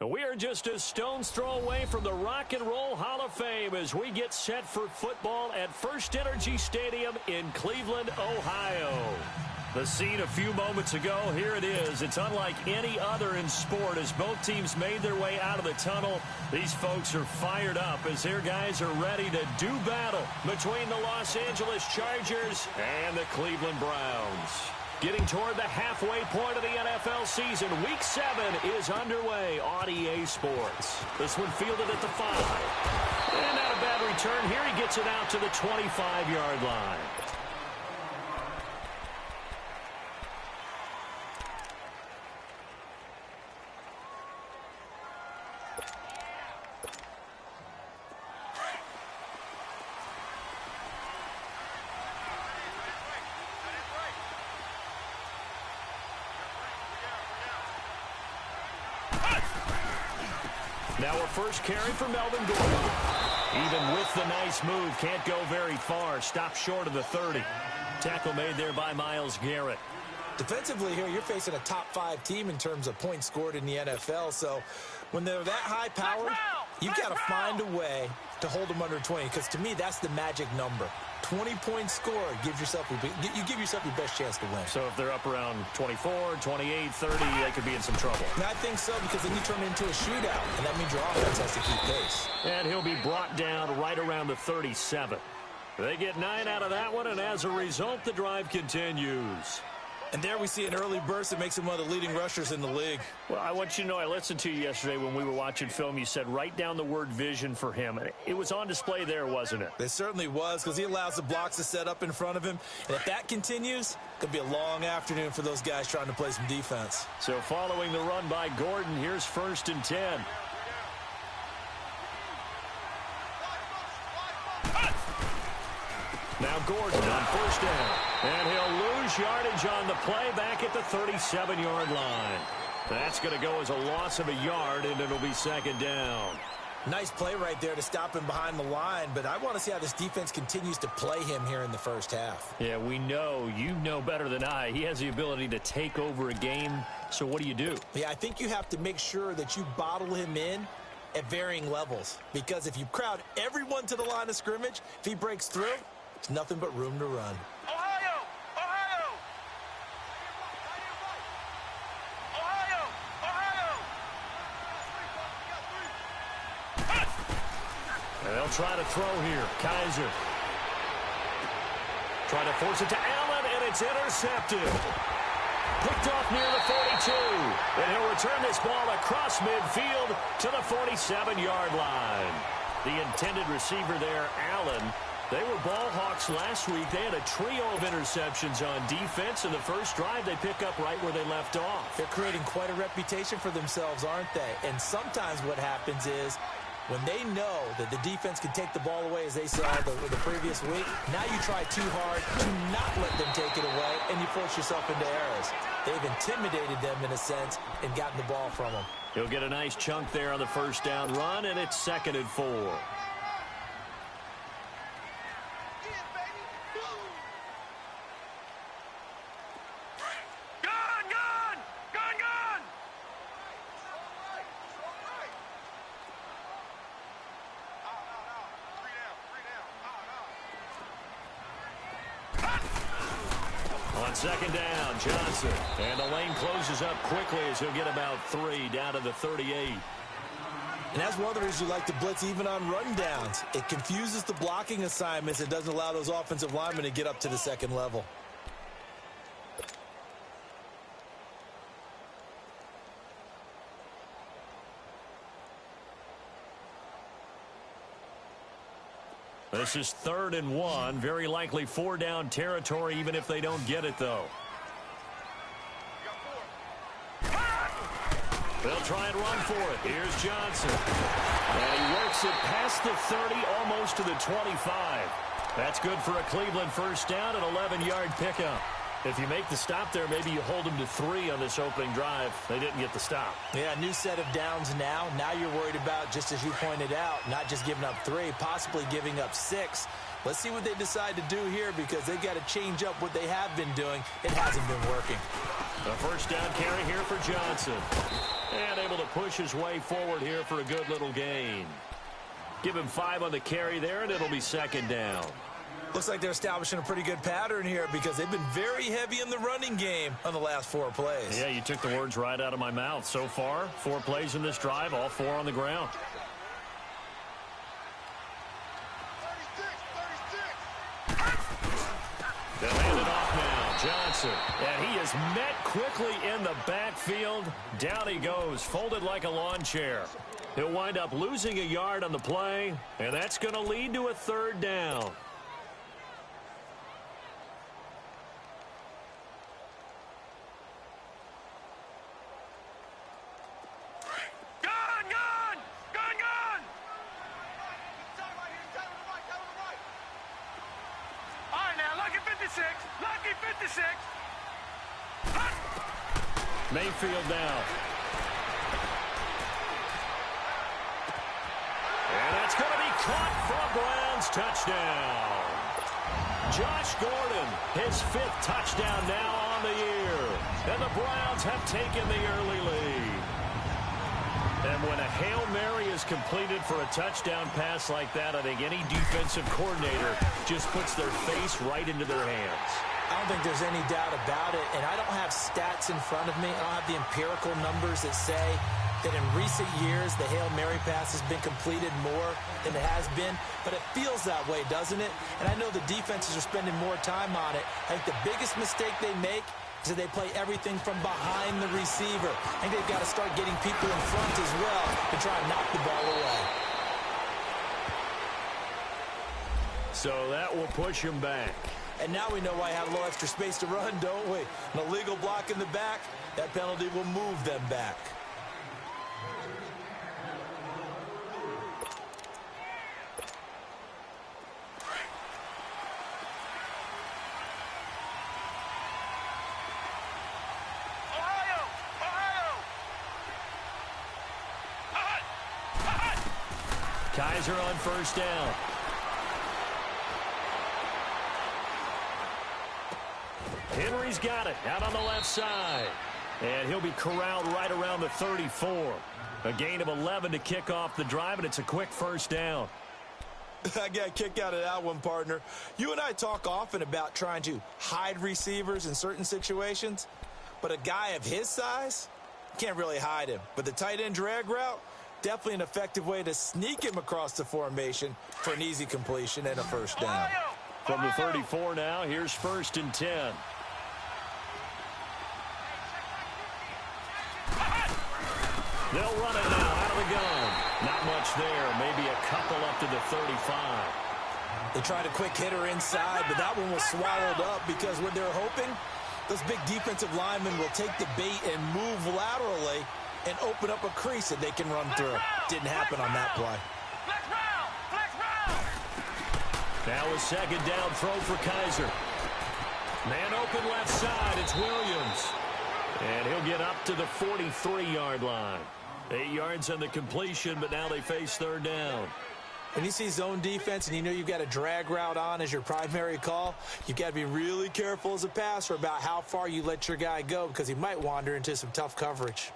We are just a stone's throw away from the Rock and Roll Hall of Fame as we get set for football at First Energy Stadium in Cleveland, Ohio. The scene a few moments ago, here it is. It's unlike any other in sport as both teams made their way out of the tunnel. These folks are fired up as their guys are ready to do battle between the Los Angeles Chargers and the Cleveland Browns. Getting toward the halfway point of the NFL season, Week 7 is underway on EA Sports. This one fielded at the 5. And not a bad return here. He gets it out to the 25-yard line. Now a first carry for Melvin Gordon. Even with the nice move, can't go very far. Stopped short of the 30. Tackle made there by Myles Garrett. Defensively here, you're facing a top 5 team in terms of points scored in the NFL. So when they're that high powered, you've got to find a way to hold them under 20. Because to me, that's the magic number. 20 points scored, you give yourself your best chance to win. So if they're up around 24, 28, 30, they could be in some trouble. And I think so, because then you turn it into a shootout, and that means your offense has to keep pace. And he'll be brought down right around the 37. They get 9 out of that one, and as a result, the drive continues. And there we see an early burst that makes him one of the leading rushers in the league. Well, I want you to know, I listened to you yesterday when we were watching film. You said write down the word vision for him. It was on display there, wasn't it? It certainly was, because he allows the blocks to set up in front of him. And if that continues, it could be a long afternoon for those guys trying to play some defense. So following the run by Gordon, here's 1st and 10. Now Gordon on 1st down. And he'll lose yardage on the play back at the 37-yard line. That's going to go as a loss of a yard, and it'll be 2nd down. Nice play right there to stop him behind the line, but I want to see how this defense continues to play him here in the first half. Yeah, we know. You know better than I. He has the ability to take over a game, so what do? Yeah, I think you have to make sure that you bottle him in at varying levels, because if you crowd everyone to the line of scrimmage, if he breaks through, it's nothing but room to run. Ohio! Ohio! Ohio! Ohio! And they'll try to throw here. Kaiser. Trying to force it to Allen, and it's intercepted. Picked off near the 42. And he'll return this ball across midfield to the 47-yard line. The intended receiver there, Allen. They were ball hawks last week. They had a trio of interceptions on defense. In the first drive, they pick up right where they left off. They're creating quite a reputation for themselves, aren't they? And sometimes what happens is when they know that the defense can take the ball away, as they saw the previous week, now you try too hard to not let them take it away, and you force yourself into errors. They've intimidated them in a sense and gotten the ball from them. He'll get a nice chunk there on the 1st down run, and it's 2nd and 4. On 2nd down, Johnson. And the lane closes up quickly as he'll get about 3 down to the 38. And that's one of the reasons you like to blitz even on rundowns. It confuses the blocking assignments. It doesn't allow those offensive linemen to get up to the 2nd level. This is 3rd and 1. Very likely 4-down territory, even if they don't get it, though. They'll try and run for it. Here's Johnson. And he works it past the 30, almost to the 25. That's good for a Cleveland 1st down, an 11-yard pickup. If you make the stop there, maybe you hold them to 3 on this opening drive. They didn't get the stop. Yeah, new set of downs now. Now you're worried about, just as you pointed out, not just giving up 3, possibly giving up 6. Let's see what they decide to do here, because they've got to change up what they have been doing. It hasn't been working. The 1st down carry here for Johnson. And able to push his way forward here for a good little gain. Give him 5 on the carry there, and it'll be second down. Looks like they're establishing a pretty good pattern here because they've been very heavy in the running game on the last 4 plays. Yeah, you took the words right out of my mouth. So far, 4 plays in this drive, all 4 on the ground. 36. They'll hand it off now. Johnson. And he is met quickly in the backfield. Down he goes, folded like a lawn chair. He'll wind up losing a yard on the play, and that's going to lead to a third down. Lucky 56. Mayfield now. And that's going to be caught for a Browns touchdown. Josh Gordon, his 5th touchdown now on the year. And the Browns have taken the early lead. And when a Hail Mary is completed for a touchdown pass like that, I think any defensive coordinator just puts their face right into their hands. I don't think there's any doubt about it, and I don't have stats in front of me. I don't have the empirical numbers that say that in recent years the Hail Mary pass has been completed more than it has been, but it feels that way, doesn't it? And I know the defenses are spending more time on it. I think the biggest mistake they make is that they play everything from behind the receiver. I think they've got to start getting people in front as well to try and knock the ball away. So that will push him back. And now we know why I have a little extra space to run, don't we? An illegal block in the back, that penalty will move them back. Kaiser on first down. Henry's got it out on the left side. And he'll be corralled right around the 34. A gain of 11 to kick off the drive, and it's a quick first down. I got a kick out of that one, partner. You and I talk often about trying to hide receivers in certain situations, but a guy of his size can't really hide him. But the tight end drag route, definitely an effective way to sneak him across the formation for an easy completion and a first down. From the 34 now, here's 1st and 10. They'll run it now out of the gun. Not much there. Maybe a couple up to the 35. They tried a quick hitter inside, but that one was swallowed up because what they're hoping, those big defensive linemen will take the bait and move laterally and open up a crease that they can run through. Didn't happen on that play. Now a second down throw for Kaiser. Man open left side. It's Williams. And he'll get up to the 43-yard line. 8 yards on the completion, but now they face third down. When you see zone defense and you know you've got a drag route on as your primary call, you've got to be really careful as a passer about how far you let your guy go because he might wander into some tough coverage.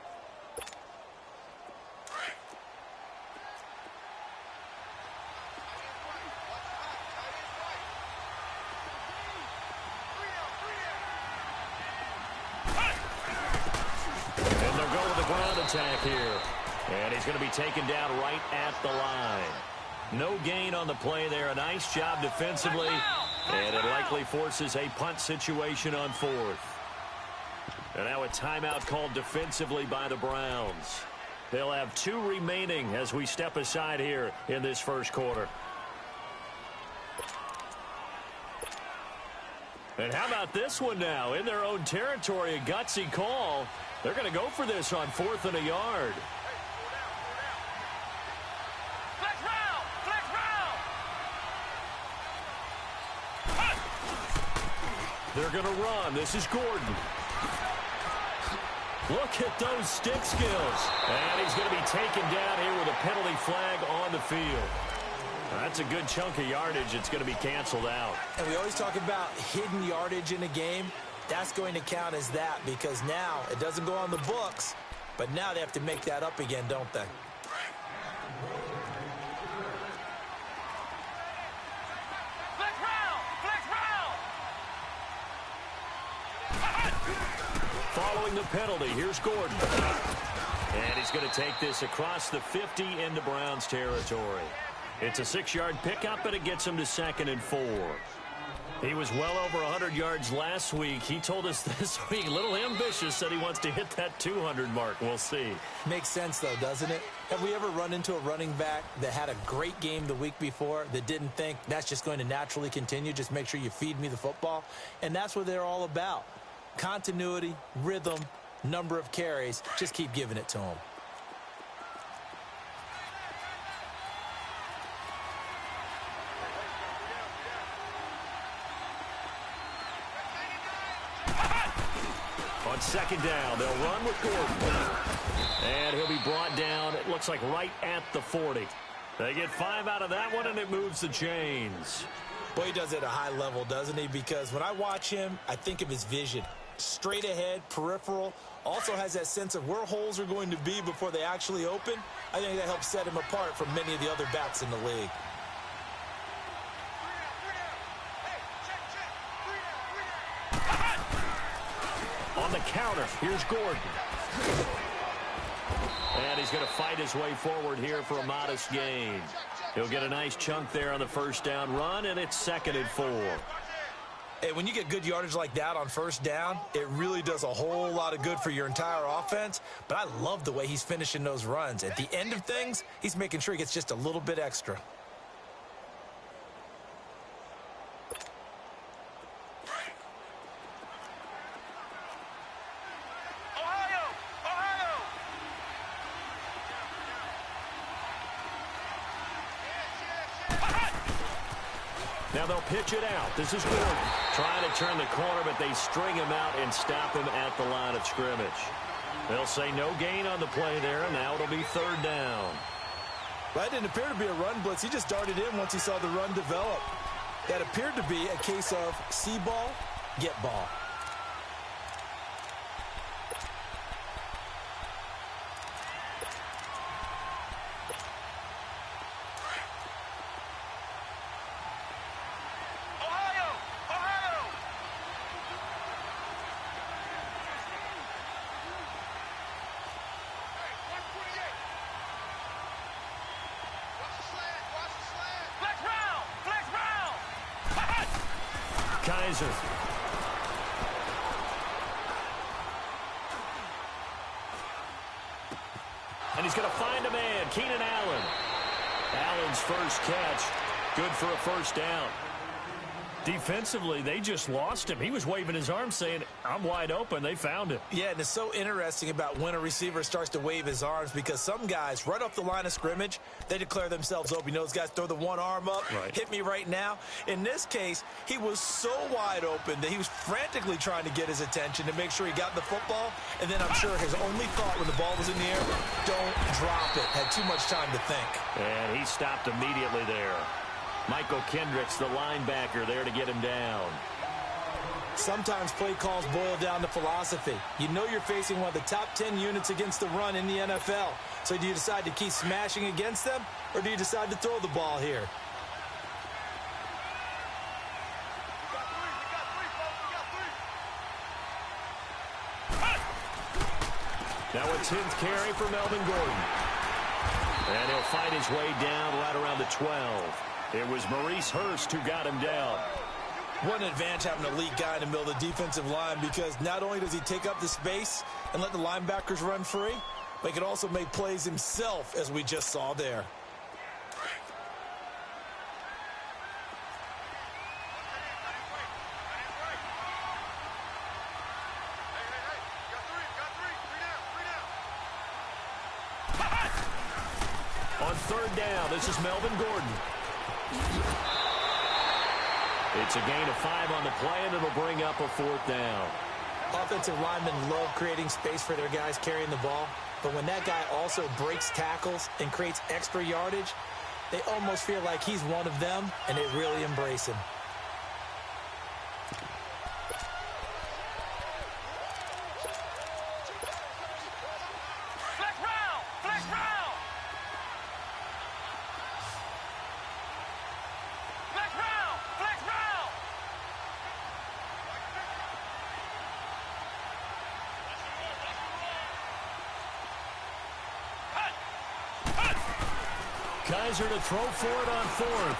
And they'll go with the ground attack here. And he's going to be taken down right at the line. No gain on the play there. A nice job defensively. And it likely forces a punt situation on 4th. And now a timeout called defensively by the Browns. They'll have 2 remaining as we step aside here in this first quarter. And how about this one now? In their own territory, a gutsy call. They're going to go for this on 4th and a yard. They're going to run. This is Gordon. Look at those stick skills. And he's going to be taken down here with a penalty flag on the field. That's a good chunk of yardage. It's going to be canceled out. And we always talk about hidden yardage in a game. That's going to count as that because now it doesn't go on the books, But now they have to make that up again, don't they? Flex round! Flex round! Following the penalty, here's Gordon. And he's going to take this across the 50 into Browns territory. It's a 6-yard pickup, and it gets him to 2nd and 4. He was well over 100 yards last week. He told us this week, a little ambitious, said he wants to hit that 200 mark. We'll see. Makes sense, though, doesn't it? Have we ever run into a running back that had a great game the week before that didn't think that's just going to naturally continue? Just make sure you feed me the football. And that's what they're all about. Continuity, rhythm, number of carries. Just keep giving it to him. On 2nd down, they'll run with Gordon. And he'll be brought down, it looks like right at the 40. They get 5 out of that one, and it moves the chains. Boy, he does it at a high level, doesn't he? Because when I watch him, I think of his vision. Straight ahead, peripheral, also has that sense of where holes are going to be before they actually open. I think that helps set him apart from many of the other backs in the league. On the counter, here's Gordon. And he's going to fight his way forward here for a modest gain. He'll get a nice chunk there on the 1st down run, and it's 2nd and 4. Hey, when you get good yardage like that on 1st down, it really does a whole lot of good for your entire offense. But I love the way he's finishing those runs. At the end of things, he's making sure he gets just a little bit extra. Now they'll pitch it out. This is Gordon trying to turn the corner, but they string him out and stop him at the line of scrimmage. They'll say no gain on the play there, and now it'll be 3rd down. That didn't appear to be a run blitz. He just darted in once he saw the run develop. That appeared to be a case of see ball, get ball. Kaiser. And he's going to find a man, Keenan Allen. Allen's first catch, good for a 1st down. Defensively, they just lost him. He was waving his arms saying, I'm wide open. They found him. Yeah, and it's so interesting about when a receiver starts to wave his arms because some guys, right off the line of scrimmage, they declare themselves open. You know, those guys throw the one arm up, hit me right now. In this case, he was so wide open that he was frantically trying to get his attention to make sure he got the football. And then I'm sure his only thought when the ball was in the air, don't drop it. Had too much time to think. And he stopped immediately there. Michael Kendricks, the linebacker, there to get him down. Sometimes play calls boil down to philosophy. You know you're facing one of the top 10 units against the run in the NFL. So do you decide to keep smashing against them, or do you decide to throw the ball here? Now a 10th carry for Melvin Gordon. And he'll fight his way down right around the 12. It was Maurice Hurst who got him down. What an advantage having an elite guy in the middle of the defensive line, because not only does he take up the space and let the linebackers run free, but he can also make plays himself, as we just saw there. On 3rd down, this is Melvin Gordon. It's a gain of 5 on the play, and it'll bring up a 4th down. Offensive linemen love creating space for their guys carrying the ball, but when that guy also breaks tackles and creates extra yardage, they almost feel like he's one of them, and they really embrace him. Kaiser to throw for it on fourth.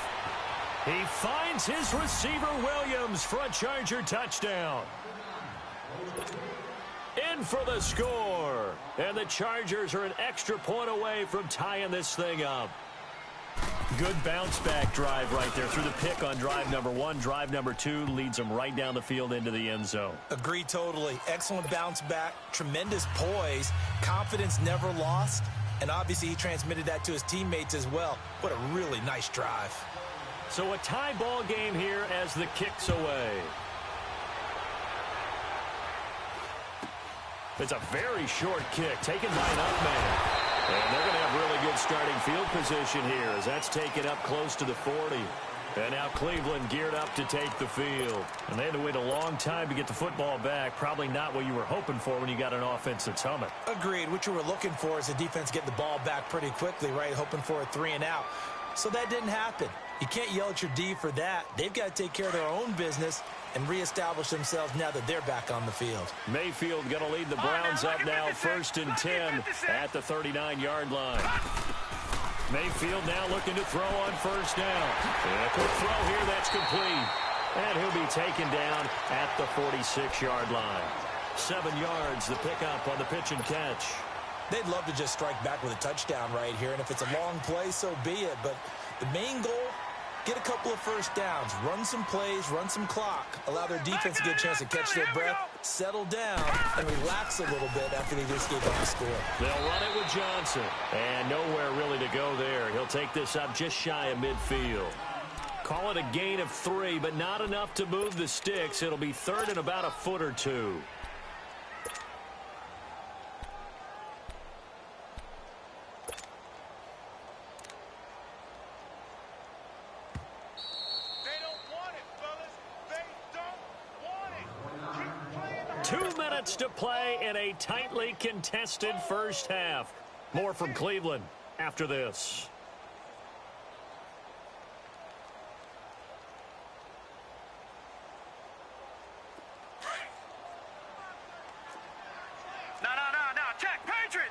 He finds his receiver, Williams, for a Charger touchdown. In for the score. And the Chargers are an extra point away from tying this thing up. Good bounce-back drive right there through the pick on drive number 1. Drive number 2 leads them right down the field into the end zone. Agree totally. Excellent bounce back, tremendous poise, confidence never lost, and obviously he transmitted that to his teammates as well. What a really nice drive. So a tie ball game here as the kick's away. It's a very short kick taken by an up man. And they're going to have really good starting field position here as that's taken up close to the 40. And now Cleveland geared up to take the field. And they had to wait a long time to get the football back. Probably not what you were hoping for when you got an offense that's humming. Agreed. What you were looking for is the defense getting the ball back pretty quickly, right? Hoping for a 3 and out. So that didn't happen. You can't yell at your D for that. They've got to take care of their own business and reestablish themselves now that they're back on the field. Mayfield going to lead the Browns up now 1st and 10 at the 39-yard line. Mayfield now looking to throw on 1st down. And a quick throw here that's complete. And he'll be taken down at the 46-yard line. 7 yards, the pickup on the pitch and catch. They'd love to just strike back with a touchdown right here, and if it's a long play, so be it. But the main goal, get a couple of first downs, run some plays, run some clock, allow their defense to get a chance to catch their breath, settle down, and relax a little bit after they just gave up the score. They'll run it with Johnson, and nowhere really to go there. He'll take this up just shy of midfield. Call it a gain of 3, but not enough to move the sticks. It'll be 3rd and about a foot or 2. To play in a tightly contested first half. More from Cleveland after this. No. Check. Patriot.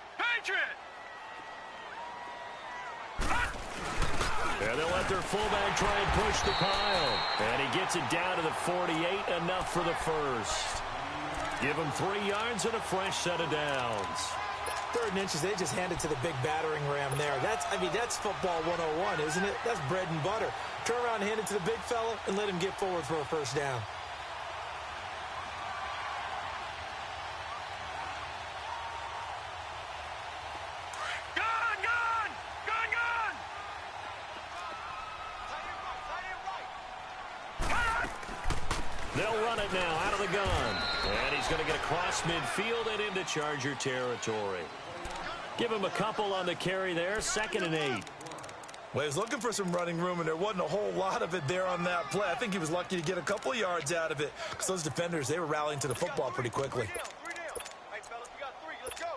And they'll let their fullback try and push the pile. And he gets it down to the 48, enough for the first. Give him 3 yards and a fresh set of downs. 3rd and inches, they just hand it to the big battering ram there. That's football 101, isn't it? That's bread and butter. Turn around and hand it to the big fella and let him get forward for a first down. They'll run it now out of the gun. And he's going to get across midfield and into Charger territory. Give him a couple on the carry there. 2nd and 8. Well, he was looking for some running room, and there wasn't a whole lot of it there on that play. I think he was lucky to get a couple yards out of it because those defenders, they were rallying to the football pretty quickly. Hey, fellas, we got 3. Let's go.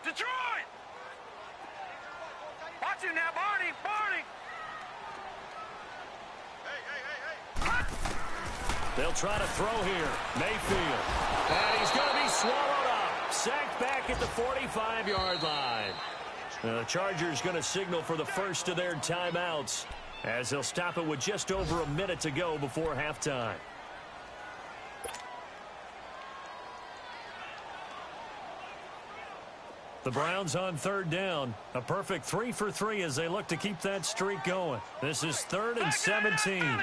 Detroit! Watch him now, Barney! Hey! They'll try to throw here. Mayfield. And he's going to be swallowed up. Sacked back at the 45-yard line. The Chargers going to signal for the first of their timeouts as they'll stop it with just over a minute to go before halftime. The Browns on 3rd down. A perfect 3 for 3 as they look to keep that streak going. This is 3rd and 17. Here we go.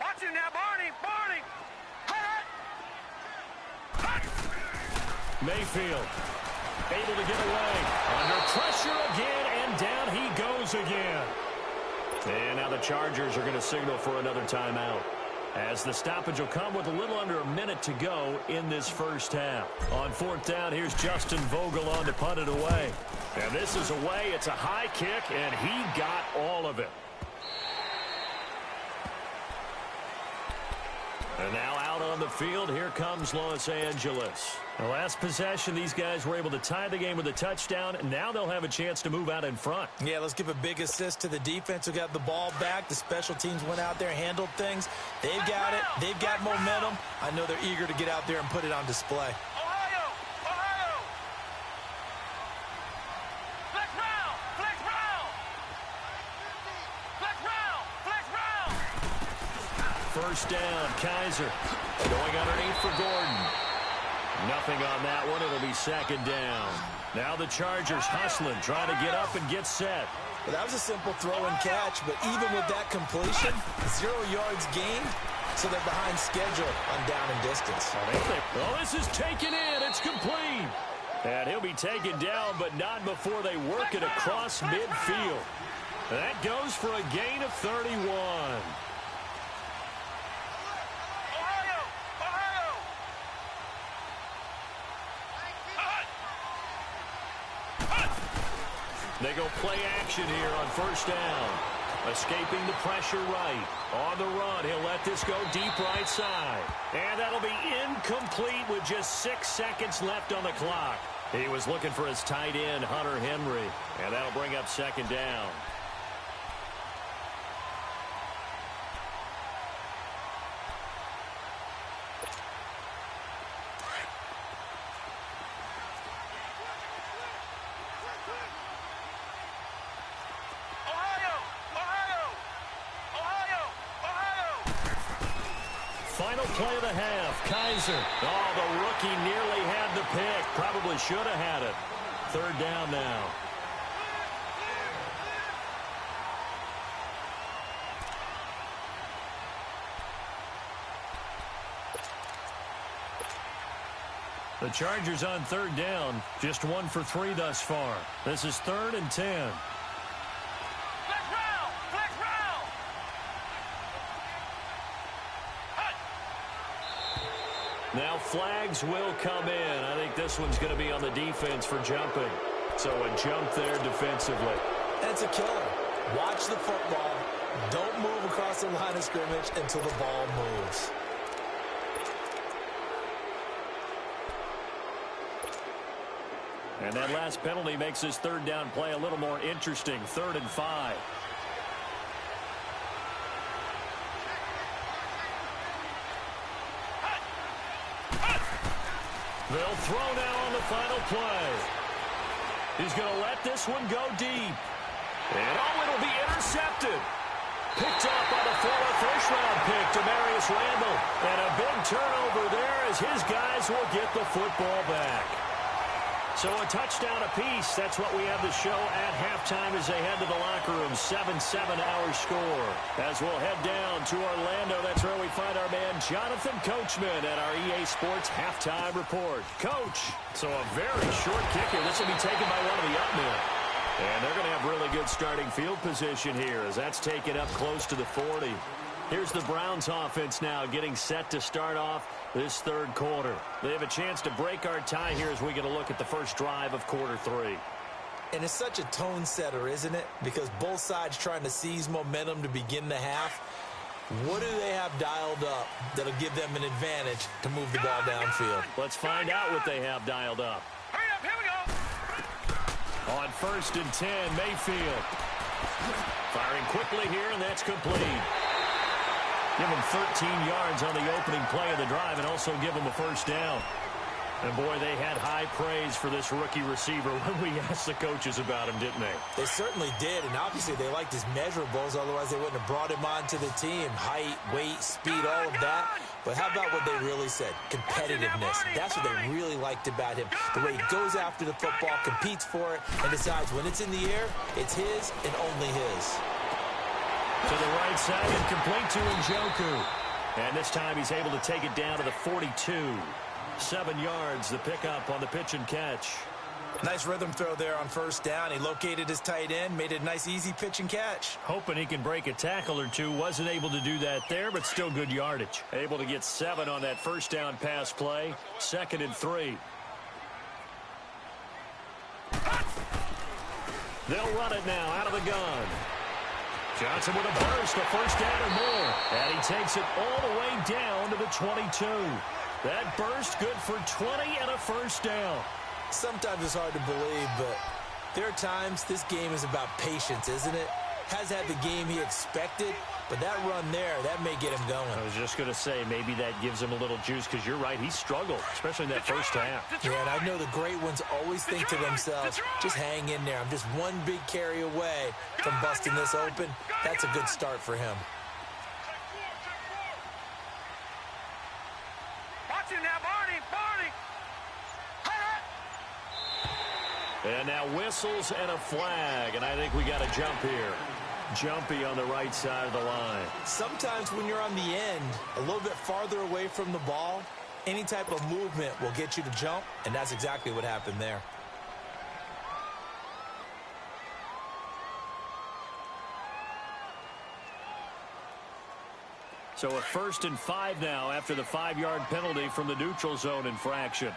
Watch him now, Barney. Mayfield able to get away. Under pressure again, and down he goes again. And now the Chargers are going to signal for another timeout, as the stoppage will come with a little under a minute to go in this first half. On 4th down, here's Justin Vogel on to punt it away. And this is away. It's a high kick, and he got all of it. And now out on the field, here comes Los Angeles. The last possession, these guys were able to tie the game with a touchdown, and now they'll have a chance to move out in front. Yeah, let's give a big assist to the defense who got the ball back. The special teams went out there, handled things. They've got it. They've got momentum. I know they're eager to get out there and put it on display. Ohio! Ohio! Flex round! Flex round! Flex round! Flex round! First down, Kaiser. Going underneath for Gordon. Nothing on that one. It'll be second down. Now the Chargers hustling, trying to get up and get set. Well, that was a simple throw and catch, but even with that completion, 0 yards gained, so they're behind schedule on down and distance. Oh, this is taken in. It's complete. And he'll be taken down, but not before they work it across midfield. That goes for a gain of 31. They go play action here on first down. Escaping the pressure right. On the run, he'll let this go deep right side. And that'll be incomplete with just 6 seconds left on the clock. He was looking for his tight end, Hunter Henry. And that'll bring up second down. Final play of the half. Kaiser. Oh, the rookie nearly had the pick. Probably should have had it. Third down now. The Chargers on third down. Just 1 for 3 thus far. This is 3rd and 10. Now flags will come in. I think this one's going to be on the defense for jumping. So a jump there defensively. That's a killer. Watch the football. Don't move across the line of scrimmage until the ball moves. And that last penalty makes this third down play a little more interesting. 3rd and 5. They'll throw now on the final play. He's going to let this one go deep. And oh, it'll be intercepted. Picked up by the former first-round pick, Demarius Randall. And a big turnover there as his guys will get the football back. So a touchdown apiece. That's what we have to show at halftime as they head to the locker room. 7-7 our score. As we'll head down to Orlando, that's where we find our man Jonathan Coachman at our EA Sports Halftime Report. Coach, so a very short kick here. This will be taken by one of the up men. And they're going to have really good starting field position here as that's taken up close to the 40. Here's the Browns offense now getting set to start off this third quarter. They have a chance to break our tie here as we get a look at the first drive of quarter 3. And it's such a tone setter, isn't it? Because both sides trying to seize momentum to begin the half. What do they have dialed up that'll give them an advantage to move the ball downfield? Let's find out what they have dialed up. Hurry up, here we go. On 1st and 10, Mayfield. Firing quickly here, and that's complete. Give him 13 yards on the opening play of the drive and also give him a first down. And, boy, they had high praise for this rookie receiver when we asked the coaches about him, didn't they? They certainly did, and obviously they liked his measurables. Otherwise, they wouldn't have brought him onto the team. Height, weight, speed, all of that. But how about what they really said? Competitiveness. That's what they really liked about him. The way he goes after the football, competes for it, and decides when it's in the air, it's his and only his. To the right side and complete to Njoku. And this time he's able to take it down to the 42. 7 yards, the pickup on the pitch and catch. Nice rhythm throw there on first down. He located his tight end, made it a nice, easy pitch and catch. Hoping he can break a tackle or two. Wasn't able to do that there, but still good yardage. Able to get 7 on that first down pass play. 2nd and 3. They'll run it now out of the gun. Johnson with a burst, a first down or more. And he takes it all the way down to the 22. That burst good for 20 and a first down. Sometimes it's hard to believe, but there are times this game is about patience, isn't it? Has had the game he expected, but that run there, that may get him going. I was just going to say, maybe that gives him a little juice, because you're right, he struggled, especially in that first half. Yeah, and I know the great ones always think to themselves, just hang in there. I'm just one big carry away from busting this open. That's a good start for him. Watch him now, Barney. And now whistles and a flag, and I think we got a jump here. Jumpy on the right side of the line. Sometimes when you're on the end, a little bit farther away from the ball, any type of movement will get you to jump, and that's exactly what happened there. So a 1st and 5 now after the 5-yard penalty from the neutral zone infraction.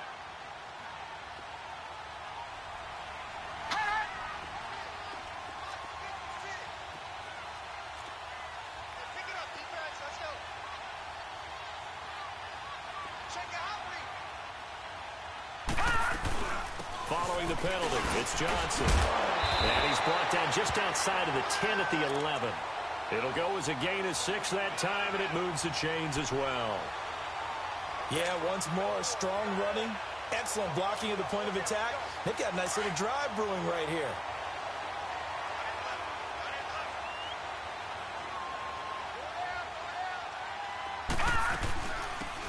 Following the penalty, it's Johnson. And he's brought down just outside of the 10 at the 11. It'll go as a gain of 6 that time, and it moves the chains as well. Yeah, once more, strong running, excellent blocking at the point of attack. They've got a nice little drive brewing right here.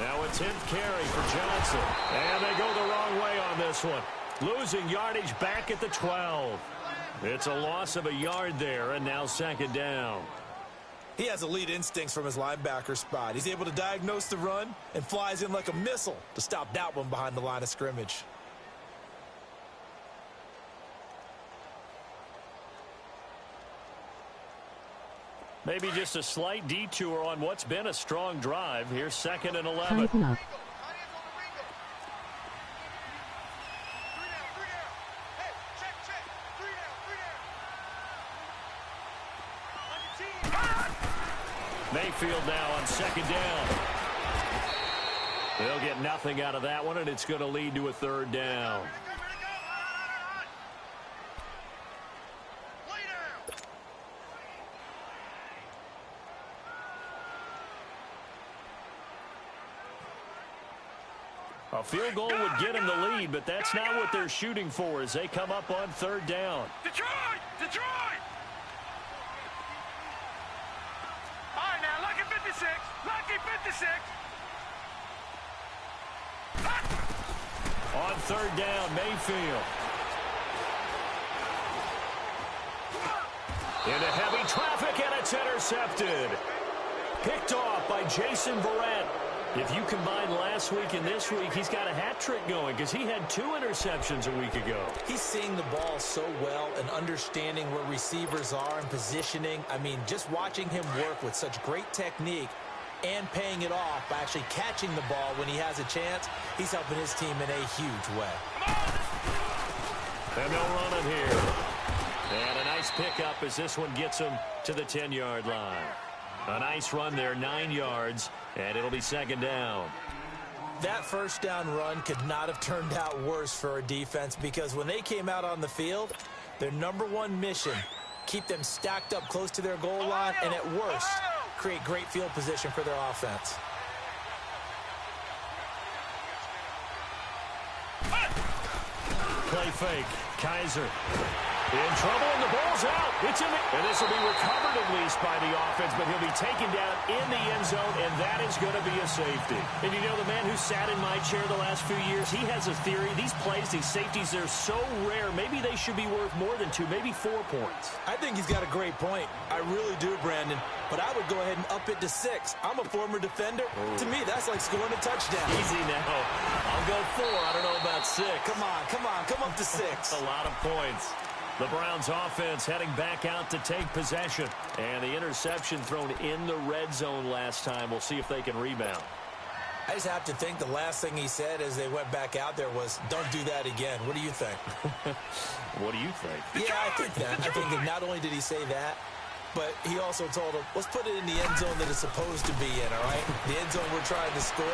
Now a 10th carry for Johnson. And they go the wrong way on this one. Losing yardage back at the 12. It's a loss of a yard there, and now 2nd down. He has elite instincts from his linebacker spot. He's able to diagnose the run and flies in like a missile to stop that one behind the line of scrimmage. Maybe just a slight detour on what's been a strong drive. Here's 2nd and 11. Tighten up. Mayfield now on 2nd down. They'll get nothing out of that one, and it's going to lead to a 3rd down. A field goal would get them the lead, but that's not what they're shooting for as they come up on 3rd down. Detroit! All right, now, lucky 56. Lucky 56. On 3rd down, Mayfield. Into heavy traffic, and it's intercepted. Picked off by Jason Verrett. If you combine last week and this week, he's got a hat trick going because he had 2 interceptions a week ago. He's seeing the ball so well and understanding where receivers are and positioning. I mean, just watching him work with such great technique and paying it off by actually catching the ball when he has a chance, he's helping his team in a huge way. And they'll run it here. And a nice pickup as this one gets him to the 10-yard line. A nice run there, 9 yards, and it'll be 2nd down. That 1st down run could not have turned out worse for a defense because when they came out on the field, their #1 mission, keep them stacked up close to their goal line, and at worst, create great field position for their offense. Play fake. Kaiser. In trouble, and the ball's out. It's in the, and this will be recovered at least by the offense, but he'll be taken down in the end zone, and that is going to be a safety. And you know, the man who sat in my chair the last few years, he has a theory. These plays, these safeties, they're so rare. Maybe they should be worth more than 2, maybe 4 points. I think he's got a great point. I really do, Brandon. But I would go ahead and up it to 6. I'm a former defender. Ooh. To me, that's like scoring a touchdown. Easy now. I'll go 4. I don't know about 6. Come on. Come up to 6. A lot of points. The Browns offense heading back out to take possession. And the interception thrown in the red zone last time. We'll see if they can rebound. I just have to think the last thing he said as they went back out there was, don't do that again. What do you think? What do you think? Yeah, I think that. I think that not only did he say that, but he also told him, let's put it in the end zone that it's supposed to be in, all right? The end zone we're trying to score.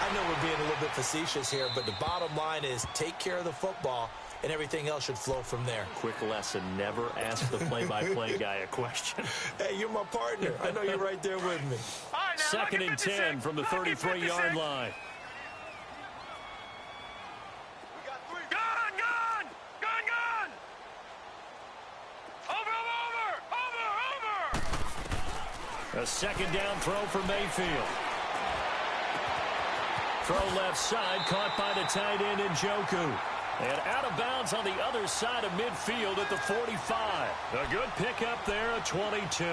I know we're being a little bit facetious here, but the bottom line is take care of the football, and everything else should flow from there. Quick lesson, never ask the play-by-play guy a question. Hey, you're my partner. I know you're right there with me. All right, now, Second and 10 from the 33-yard line. Gun! Over! A second down throw for Mayfield. Throw left side, caught by the tight end Njoku. And out of bounds on the other side of midfield at the 45. A good pickup there at 22.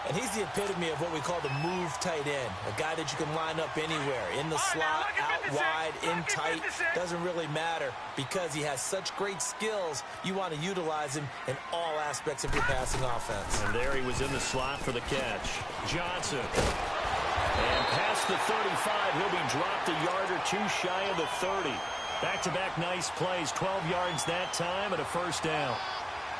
And he's the epitome of what we call the move tight end. A guy that you can line up anywhere. In the slot, out wide, in tight. Doesn't really matter because he has such great skills. You want to utilize him in all aspects of your passing offense. And there he was in the slot for the catch. Johnson. And past the 35, he'll be dropped a yard or two shy of the 30. Back-to-back nice plays, 12 yards that time and a first down.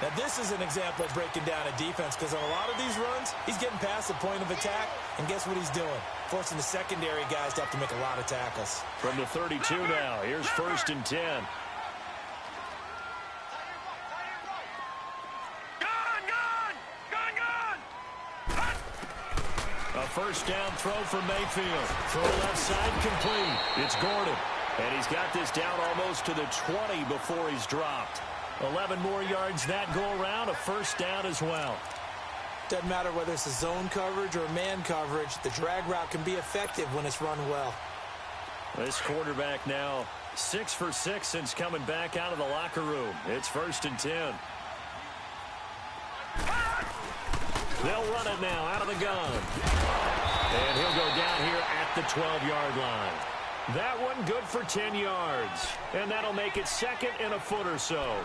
Now, this is an example of breaking down a defense because on a lot of these runs, he's getting past the point of attack, and guess what he's doing? Forcing the secondary guys to have to make a lot of tackles. From the 32 now, here's first and 10. A first down throw for Mayfield. Throw left side complete. It's Gordon. And he's got this down almost to the 20 before he's dropped. 11 more yards that go around, a first down as well. Doesn't matter whether it's a zone coverage or man coverage, the drag route can be effective when it's run well. This quarterback now 6 for 6 since coming back out of the locker room. It's first and 10. They'll run it now out of the gun. And he'll go down here at the 12-yard line. That one good for 10 yards. And that'll make it second and a foot or so.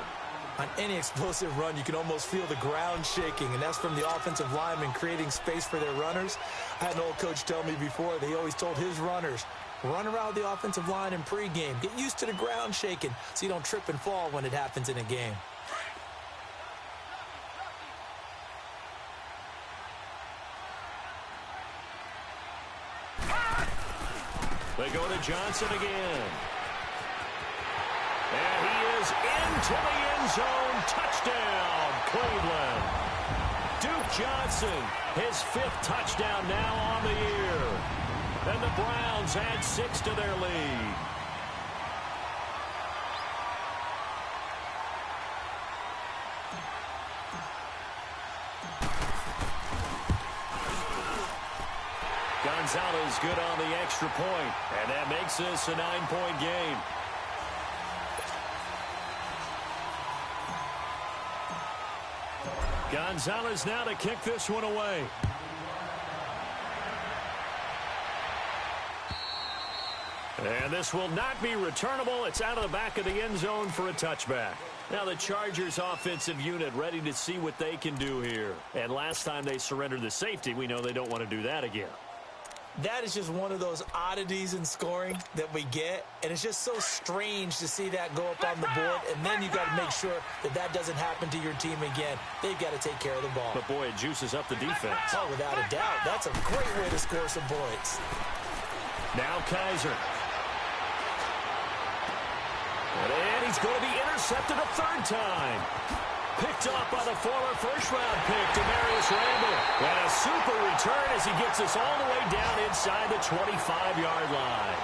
On any explosive run, you can almost feel the ground shaking, and that's from the offensive linemen creating space for their runners. I had an old coach tell me before that he always told his runners, run around the offensive line in pregame. Get used to the ground shaking so you don't trip and fall when it happens in a game. They go to Johnson again. And he is into the end zone. Touchdown, Cleveland. Duke Johnson, his 5th touchdown now on the year. And the Browns add 6 to their lead. Gonzalez good on the extra point, and that makes this a 9-point game. Gonzalez now to kick this one away. And this will not be returnable. It's out of the back of the end zone for a touchback. Now the Chargers offensive unit ready to see what they can do here. And last time they surrendered the safety, we know they don't want to do that again. That is just one of those oddities in scoring that we get, and it's just so strange to see that go up on the board, and then you got to make sure that that doesn't happen to your team again. They've got to take care of the ball. But, boy, it juices up the defense. Oh, without a doubt. That's a great way to score some points. Now Kaiser. And he's going to be intercepted a third time. Picked up by the former first-round pick, Demarius Randall. And a super return as he gets us all the way down inside the 25-yard line.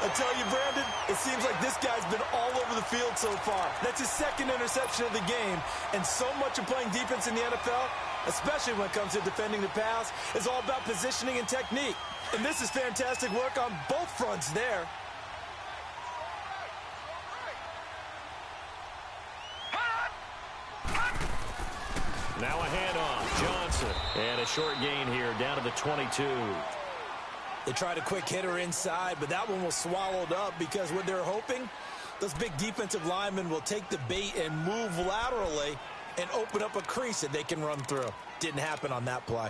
I tell you, Brandon, it seems like this guy's been all over the field so far. That's his 2nd interception of the game. And so much of playing defense in the NFL, especially when it comes to defending the pass, is all about positioning and technique. And this is fantastic work on both fronts there. Now a handoff, Johnson. And a short gain here down to the 22. They tried a quick hitter inside, but that one was swallowed up because what they're hoping, those big defensive linemen will take the bait and move laterally and open up a crease that they can run through. Didn't happen on that play.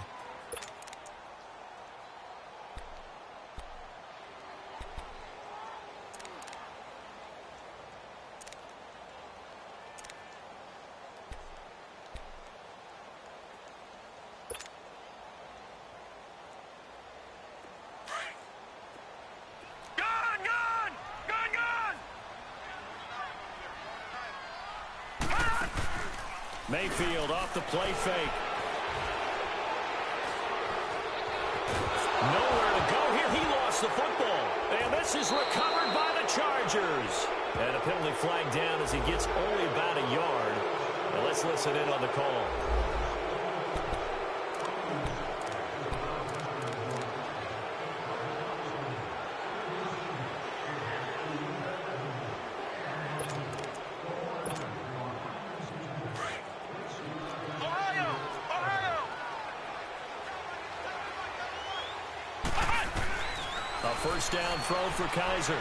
Mayfield off the play fake. Nowhere to go here. He lost the football. And this is recovered by the Chargers. And a penalty flag down as he gets only about a yard. Now let's listen in on the call. First down throw for Kaiser.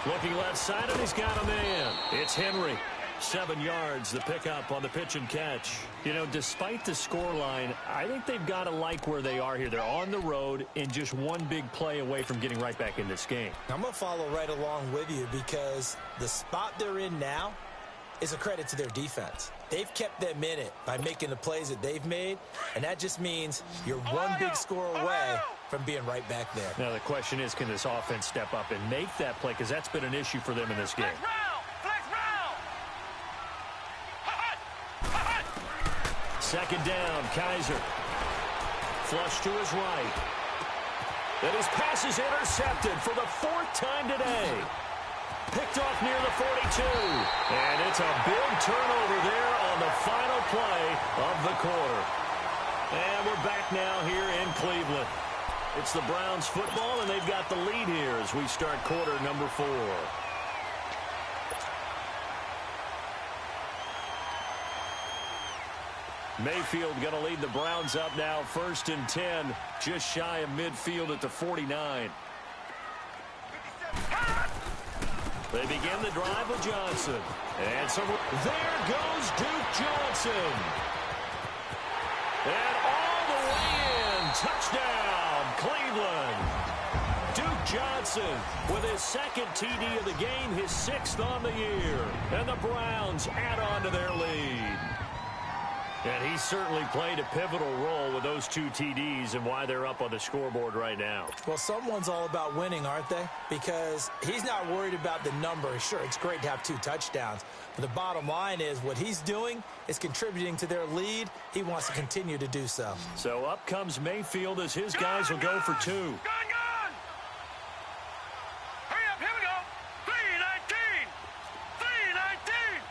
Looking left side, and he's got a man. It's Henry. 7 yards, the pickup on the pitch and catch. You know, despite the scoreline, I think they've got to like where they are here. They're on the road and just one big play away from getting right back in this game. I'm going to follow right along with you because the spot they're in now is a credit to their defense. They've kept them in it by making the plays that they've made, and that just means you're one big score away from being right back there. Now the question is, can this offense step up and make that play? Because that's been an issue for them in this game. Second down, Kaiser. Flush to his right. And his pass is intercepted for the 4th time today. Picked off near the 42. And it's a big turnover there on the final play of the quarter. And we're back now here in Cleveland. It's the Browns football, and they've got the lead here as we start quarter number 4. Mayfield going to lead the Browns up now, 1st and 10, just shy of midfield at the 49. They begin the drive with Johnson. And so there goes Duke Johnson. And all the way in, touchdown, Cleveland. Duke Johnson with his 2nd TD of the game, his 6th on the year. And the Browns add on to their lead. And he certainly played a pivotal role with those 2 TDs and why they're up on the scoreboard right now. Well, someone's all about winning, aren't they? Because he's not worried about the number. Sure, it's great to have 2 touchdowns. But the bottom line is what he's doing is contributing to their lead. He wants to continue to do so. So up comes Mayfield as his guys will go for 2. Gun! Hurry up, here we go. 319. 319.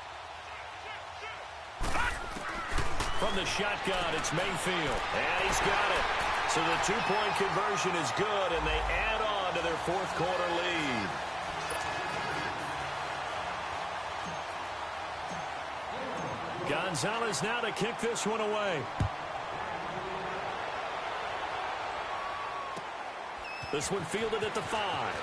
From the shotgun, it's Mayfield. And he's got it. So the 2-point conversion is good, and they add on to their 4th quarter lead. Gonzalez now to kick this one away. This one fielded at the 5.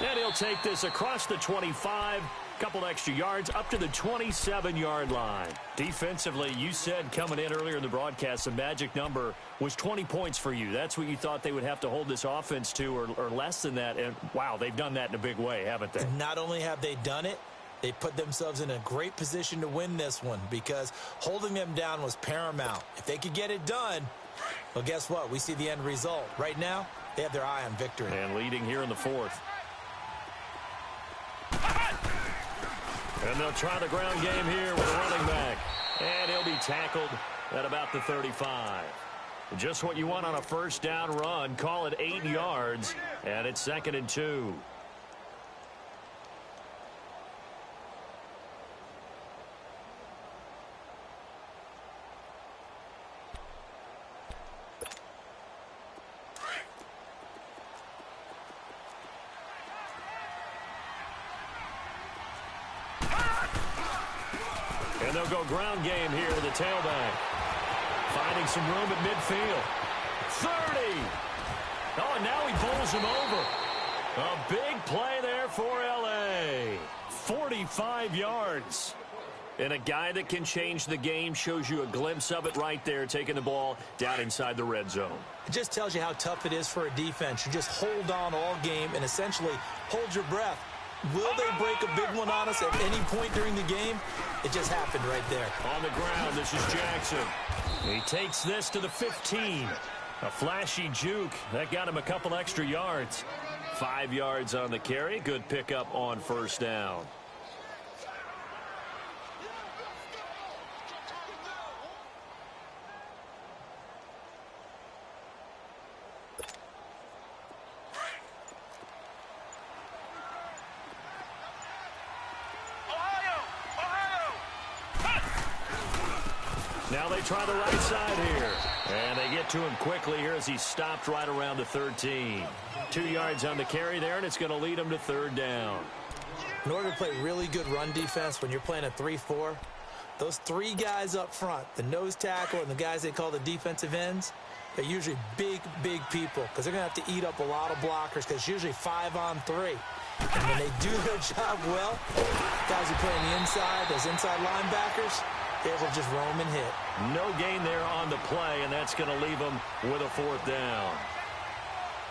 And he'll take this across the 25. Couple extra yards up to the 27-yard line. Defensively, you said coming in earlier in the broadcast, the magic number was 20 points for you. That's what you thought they would have to hold this offense to, or less than that. And, wow, they've done that in a big way, haven't they? And not only have they done it, they put themselves in a great position to win this one because holding them down was paramount. If they could get it done, well, guess what? We see the end result. Right now, they have their eye on victory. And leading here in the 4th. And they'll try the ground game here with a running back. And he'll be tackled at about the 35. Just what you want on a first down run. Call it 8 yards. And it's 2nd and 2. And they'll go ground game here with the tailback. Finding some room at midfield. 30. Oh, and now he bowls him over. A big play there for L.A. 45 yards. And a guy that can change the game shows you a glimpse of it right there, taking the ball down inside the red zone. It just tells you how tough it is for a defense. You just hold on all game and essentially hold your breath. Will they break a big one on us at any point during the game? It just happened right there. On the ground, this is Jackson. He takes this to the 15. A flashy juke. That got him a couple extra yards. 5 yards on the carry. Good pickup on first down. Now they try the right side here. And they get to him quickly here as he stopped right around the 13. 2 yards on the carry there, and it's going to lead him to third down. In order to play really good run defense when you're playing a 3-4, those 3 guys up front, the nose tackle and the guys they call the defensive ends, they're usually big, big people because they're going to have to eat up a lot of blockers because it's usually 5-on-3. And when they do their job well, guys who play on the inside, those inside linebackers, they're able to just roam and hit. No gain there on the play, and that's going to leave them with a fourth down.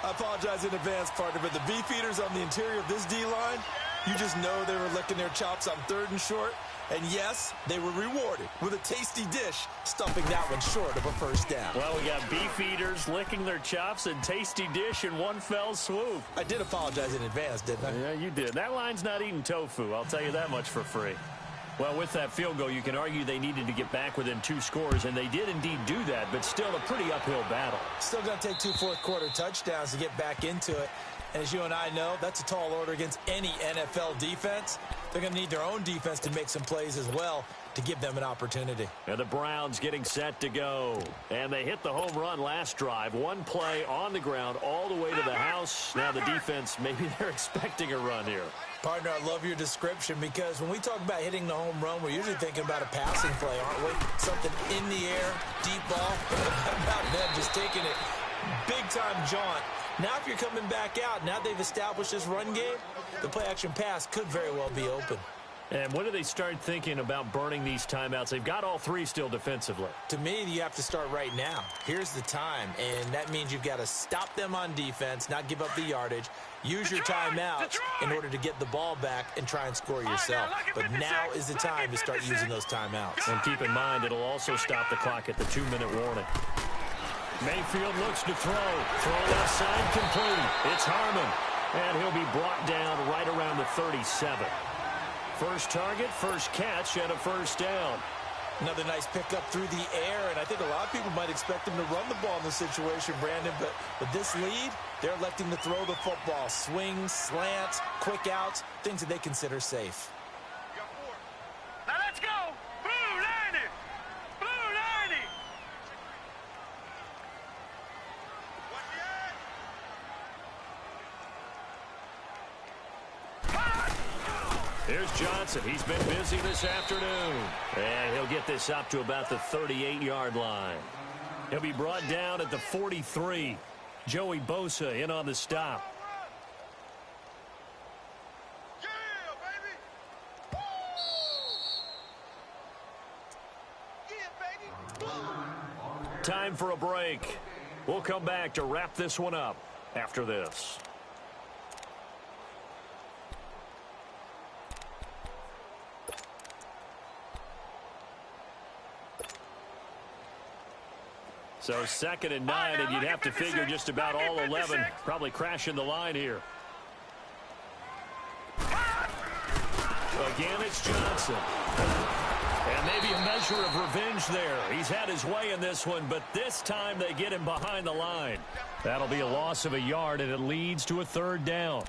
I apologize in advance, partner, but the beefeaters on the interior of this D-line, you just know they were licking their chops on 3rd and short. And yes, they were rewarded with a tasty dish, stuffing that one short of a first down. Well, we got beef eaters licking their chops and tasty dish in one fell swoop. I did apologize in advance, didn't I? Yeah, you did. That line's not eating tofu, I'll tell you that much for free. Well, with that field goal, you can argue they needed to get back within 2 scores, and they did indeed do that, but still a pretty uphill battle. Still going to take 2 fourth-quarter touchdowns to get back into it. And as you and I know, that's a tall order against any NFL defense. They're going to need their own defense to make some plays as well to give them an opportunity. And the Browns getting set to go. And they hit the home run last drive. 1 play on the ground all the way to the house. Now the defense, maybe they're expecting a run here. Partner, I love your description because when we talk about hitting the home run, we're usually thinking about a passing play, aren't we? Something in the air, deep ball. About them just taking it big-time jaunt. Now if you're coming back out, now they've established this run game, the play-action pass could very well be open. And when do they start thinking about burning these timeouts? They've got all 3 still defensively. To me, you have to start right now. Here's the time, and that means you've got to stop them on defense, not give up the yardage, use your timeouts in order to get the ball back and try and score yourself. But now is the time to start using those timeouts. And keep in mind, it'll also stop the clock at the 2-minute warning. Mayfield looks to throw. Throw left side complete. It's Harmon. And he'll be brought down right around the 37. First target, first catch, and a first down. Another nice pickup through the air, and I think a lot of people might expect him to run the ball in this situation, Brandon, but with this lead, they're electing to throw the football. Swings, slants, quick outs, things that they consider safe. Now let's go. Blue 90. Blue 90. Here's Johnson. He's been busy this afternoon. And he'll get this up to about the 38-yard line. He'll be brought down at the 43. Joey Bosa in on the stop. Time for a break. We'll come back to wrap this one up after this. So 2nd and 9, and you'd have to figure just about all 11 probably crashing the line here. Again, it's Johnson. And maybe a measure of revenge there. He's had his way in this one, but this time they get him behind the line. That'll be a loss of a yard, and it leads to a 3rd down.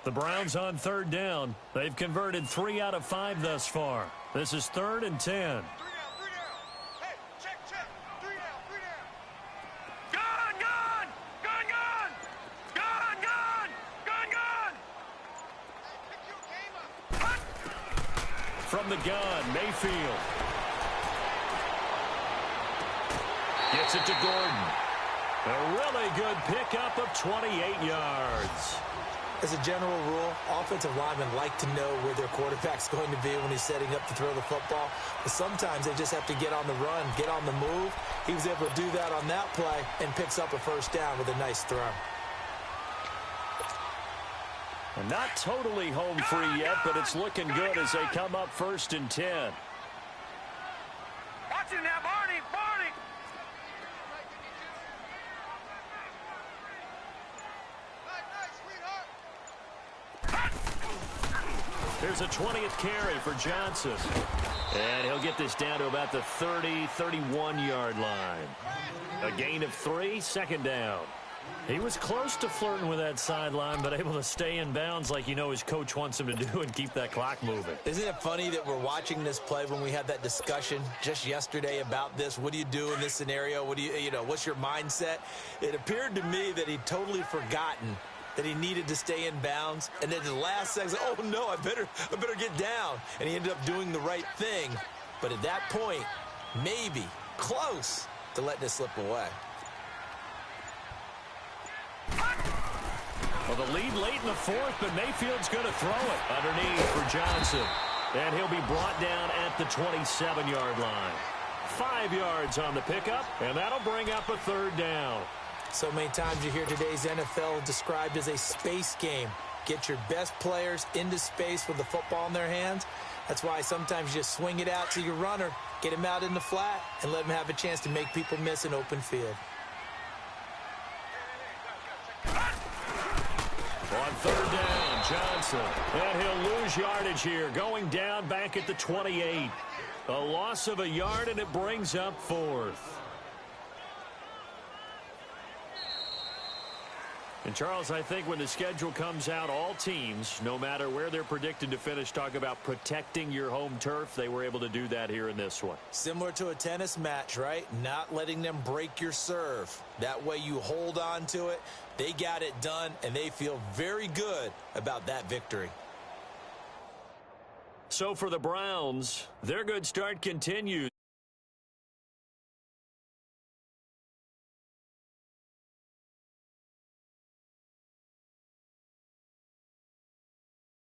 The Browns on 3rd down. They've converted 3 out of 5 thus far. This is 3rd and 10. 3 down. Hey, check. 3 down. Gun. From the gun, Mayfield. Gets it to Gordon. A really good pickup of 28 yards. As a general rule, offensive linemen like to know where their quarterback's going to be when he's setting up to throw the football. But sometimes they just have to get on the run, get on the move. He was able to do that on that play and picks up a first down with a nice throw. And not totally home free yet, but it's looking good as they come up 1st and 10. Watch it now, Barney. Here's a 20th carry for Johnson. And he'll get this down to about the 30, 31-yard line. A gain of 3, second down. He was close to flirting with that sideline, but able to stay in bounds like his coach wants him to do and keep that clock moving. Isn't it funny that we're watching this play when we had that discussion just yesterday about this? What do you do in this scenario? What do what's your mindset? It appeared to me that he'd totally forgotten that he needed to stay in bounds, and then the last second, oh no, I better get down. And he ended up doing the right thing. But at that point, maybe close to letting it slip away. Well, the lead late in the fourth, but Mayfield's going to throw it underneath for Johnson. And he'll be brought down at the 27-yard line. 5 yards on the pickup, and that'll bring up a third down. So many times you hear today's NFL described as a space game. Get your best players into space with the football in their hands. That's why sometimes you just swing it out to your runner, get him out in the flat, and let him have a chance to make people miss an open field. On third down, Johnson. And he'll lose yardage here, going down back at the 28. A loss of a yard, and it brings up fourth. And, Charles, I think when the schedule comes out, all teams, no matter where they're predicted to finish, talk about protecting your home turf. They were able to do that here in this one. Similar to a tennis match, right? Not letting them break your serve. That way you hold on to it. They got it done, and they feel very good about that victory. So for the Browns, their good start continues.